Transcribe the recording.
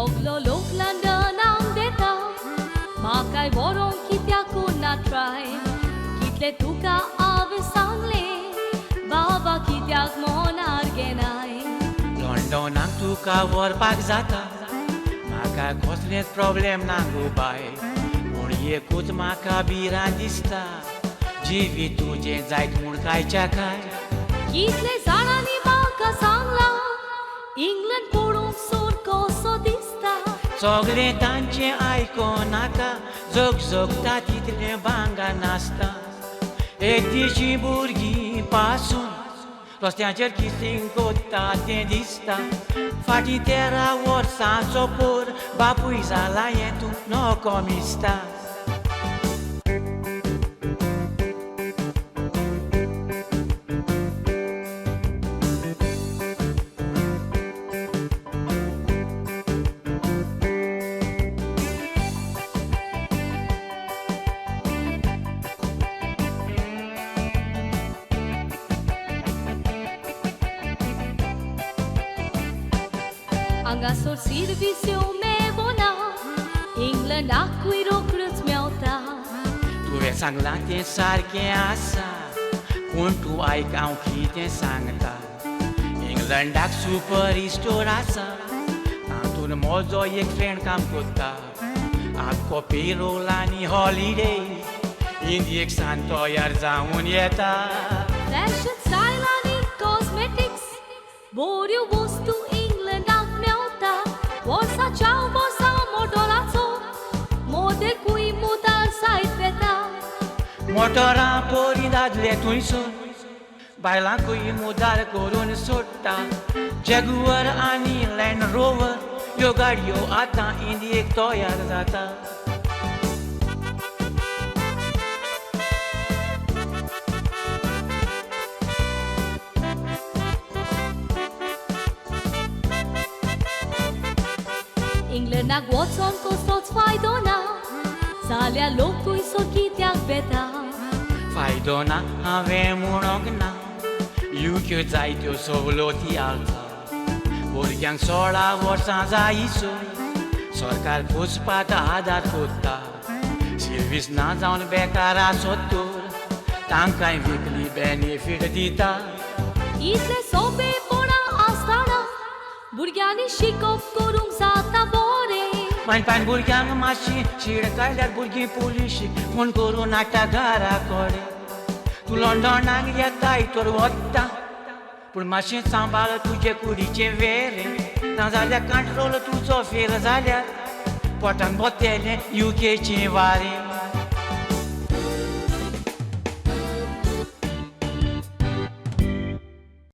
Soglo lok London ang deta Makai borong kitya ko na try Kitle tuka ave sangle Baba kityak mon argenai London ang tuka vor pak zata Maka koslet problem nangu bai Murie kut maka birandista Jivi tuje zait murkai chakai Kitle sarani baka sangla England porong sur koso dista Sogle tance iconaka Zog zog tatitle banga nasta Etici burghi pasun Rostea cerchi sincotta tedista Fati terra orsa sopor Bapuiza la etu no comista Angasor servicio me bona England acquiro cruz melta Tu vei sanglante sarche asa Kuntu ai cau kite sangta England ak super istorasa Tantur mozo ek friend kam kutta Akko piro lani holiday Indi ek santo yar zaun yeta Fashion style ani cosmetics Boriu vostu England ak melta Borsa ciao borsa modolazzo Mode cui mudar sai peta Motora poridad letui son Bailan cui mudar corun sotta Jaguar ani Land Rover Yo gadio ata indi ek toyar zata England ak Watson kostots fajdona Zalia locui sorchitiak beta Fajdona avem unogna Iuchio zaitio sovoloti alta Borgiang sola vorsa zaiso Sorkar puspata adar kutta Silvis na zaun bekara sottur Tankai weekly benefit dita Isle sobe pora astana Burgiani shikop korum zata bore Main pan burgiang mashi Shirkailar burgi polishi Mon corona tagara kore Tu London ang yatai tor votta Pur mashi sambala tuje curice vere Tanzania control tu zofir zalia Portan botele UK cevare